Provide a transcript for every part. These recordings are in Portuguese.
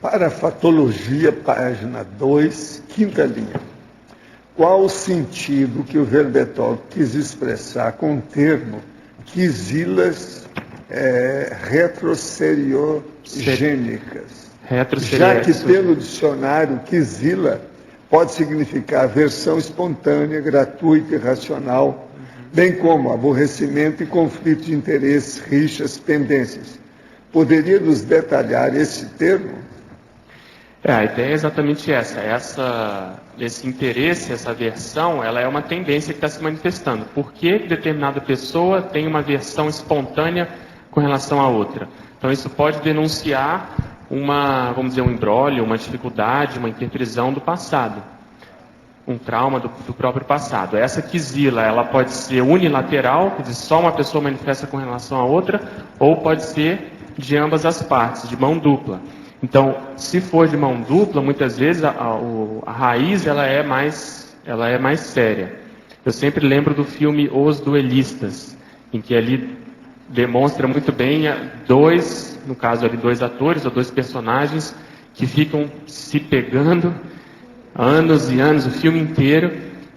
Parafatologia, página 2, quinta linha. Qual o sentido que o Verbettol quis expressar com o termo quisilas retroseriogênicas? Já que pelo dicionário quisila pode significar versão espontânea, gratuita e racional, bem como aborrecimento e conflito de interesses, rixas, pendências. Poderia nos detalhar esse termo? A ideia é exatamente esse interesse, essa aversão, ela é uma tendência que está se manifestando. Por que determinada pessoa tem uma aversão espontânea com relação à outra? Então isso pode denunciar vamos dizer, um imbróglio, uma dificuldade, uma interprisão do passado, um trauma do próprio passado. Essa quisila, ela pode ser unilateral, quer dizer, só uma pessoa manifesta com relação à outra, ou pode ser de ambas as partes, de mão dupla. Então, se for de mão dupla, muitas vezes a raiz ela é mais séria. Eu sempre lembro do filme Os Duelistas, em que ali demonstra muito bem dois atores ou dois personagens que ficam se pegando anos e anos, o filme inteiro,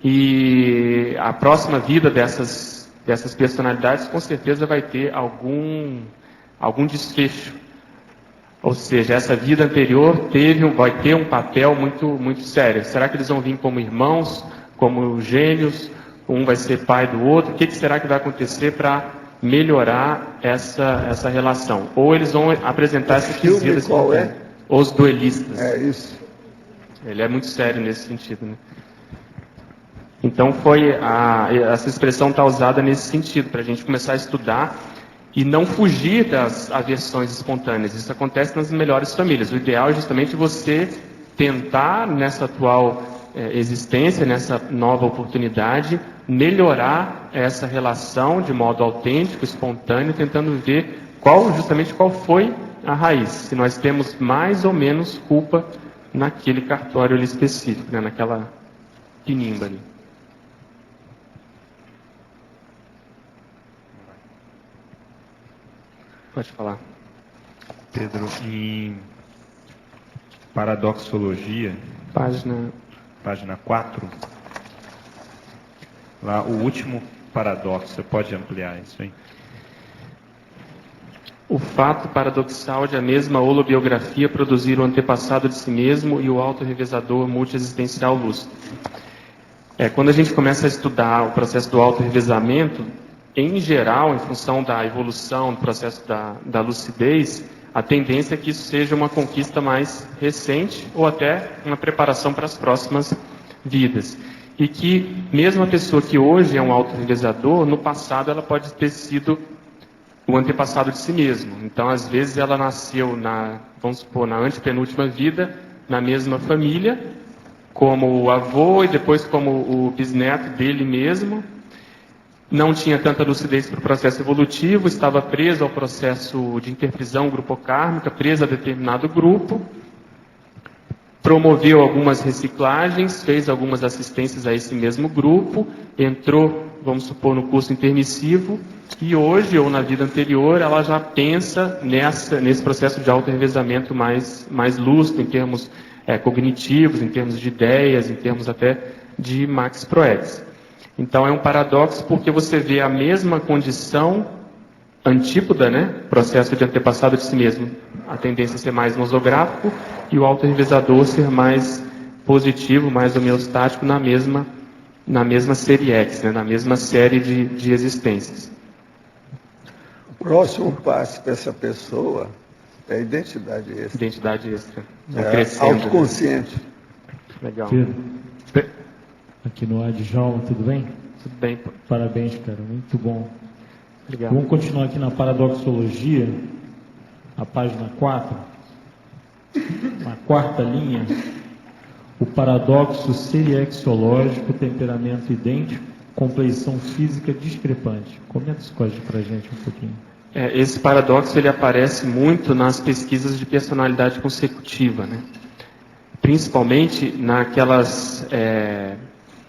e a próxima vida dessas personalidades com certeza vai ter algum desfecho. Ou seja, essa vida anterior vai ter um papel muito, muito sério. Será que eles vão vir como irmãos, como gêmeos? Um vai ser pai do outro? O que será que vai acontecer para melhorar essa relação? Ou eles vão apresentar essa quisila? Qual é? Os Duelistas. É isso. Ele é muito sério nesse sentido, né? Então essa expressão está usada nesse sentido, para a gente começar a estudar e não fugir das aversões espontâneas. Isso acontece nas melhores famílias. O ideal é justamente você tentar, nessa atual existência, nessa nova oportunidade, melhorar essa relação de modo autêntico, espontâneo, tentando ver justamente qual foi a raiz. Se nós temos mais ou menos culpa naquele cartório ali específico, né, naquela pinimba ali. Pode falar. Pedro, em Paradoxologia, página 4, lá o último paradoxo, você pode ampliar isso aí? O fato paradoxal de a mesma holobiografia produzir o antepassado de si mesmo e o autorrevezador multiexistencial lúcido. Quando a gente começa a estudar o processo do autorrevezamento, em geral, em função da evolução do processo da lucidez, a tendência é que isso seja uma conquista mais recente ou até uma preparação para as próximas vidas. E que mesmo a pessoa que hoje é um autorrevezador, no passado ela pode ter sido o antepassado de si mesmo. Então, às vezes, ela nasceu vamos supor, na antepenúltima vida, na mesma família, como o avô e depois como o bisneto dele mesmo. Não tinha tanta lucidez para o processo evolutivo, estava preso ao processo de interprisão grupocármica, preso a determinado grupo, promoveu algumas reciclagens, fez algumas assistências a esse mesmo grupo, entrou, vamos supor, no curso intermissivo, e hoje, ou na vida anterior, ela já pensa nesse processo de auto-revezamento mais lúcido, em termos cognitivos, em termos de ideias, em termos até de Max Proex. Então é um paradoxo porque você vê a mesma condição antípoda, né? Processo de antepassado de si mesmo. A tendência a ser mais nosográfico e o autorrevezador ser mais positivo, mais homeostático na mesma série X, né? Na mesma série de existências. O próximo passo para essa pessoa é a identidade extra. Identidade extra. Autoconsciente. Legal. Pedro, aqui no Adjalma, tudo bem? Tudo bem. Parabéns, cara, muito bom. Obrigado. Vamos continuar aqui na Paradoxologia, a página 4, na quarta linha, o paradoxo seriexiológico, temperamento idêntico, compleição física discrepante. Comenta isso pra gente um pouquinho. Esse paradoxo ele aparece muito nas pesquisas de personalidade consecutiva, né? Principalmente naquelas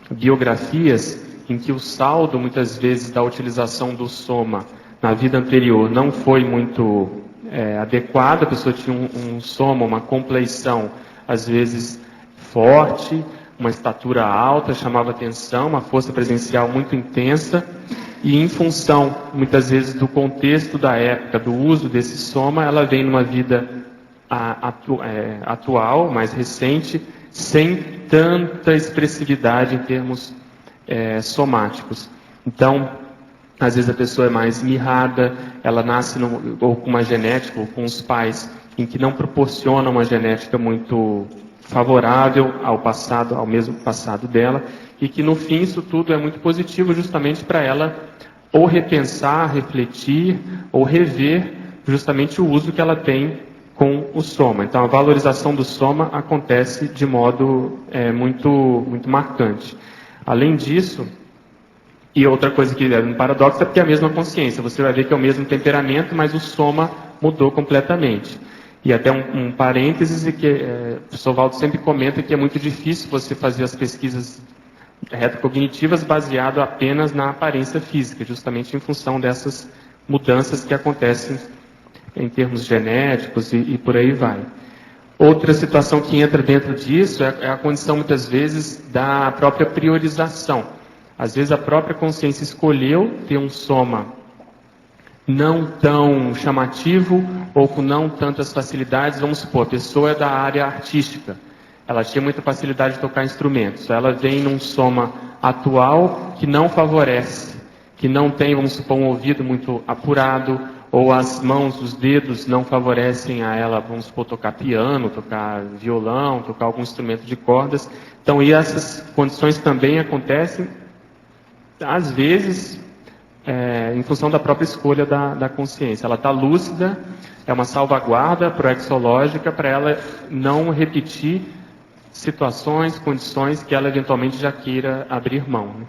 biografias em que o saldo, muitas vezes, da utilização do soma na vida anterior não foi muito adequado, a pessoa tinha um soma, uma compleição, às vezes forte, uma estatura alta, chamava atenção, uma força presencial muito intensa, e em função, muitas vezes, do contexto da época, do uso desse soma, ela vem numa vida atual, mais recente, sem tanta expressividade em termos somáticos. Então, às vezes a pessoa é mais mirrada, ela nasce ou com uma genética, ou com os pais, em que não proporcionam uma genética muito favorável ao passado, ao mesmo passado dela, e que no fim isso tudo é muito positivo justamente para ela ou repensar, refletir, ou rever justamente o uso que ela tem com o soma. Então a valorização do soma acontece de modo muito marcante. Além disso, e outra coisa que é um paradoxo é porque é a mesma consciência, você vai ver que é o mesmo temperamento, mas o soma mudou completamente. E até um parênteses, que o professor Valdo sempre comenta que é muito difícil você fazer as pesquisas retrocognitivas baseado apenas na aparência física, justamente em função dessas mudanças que acontecem em termos genéticos e por aí vai. Outra situação que entra dentro disso é a condição, muitas vezes, da própria priorização. Às vezes a própria consciência escolheu ter um soma não tão chamativo ou com não tantas facilidades. Vamos supor, a pessoa é da área artística, ela tinha muita facilidade de tocar instrumentos, ela vem num soma atual que não favorece, que não tem, vamos supor, um ouvido muito apurado, ou as mãos, os dedos não favorecem a ela, vamos supor, tocar piano, tocar violão, tocar algum instrumento de cordas. Então, e essas condições também acontecem, às vezes, em função da própria escolha da consciência. Ela está lúcida, é uma salvaguarda proexológica para ela não repetir situações, condições que ela eventualmente já queira abrir mão, né?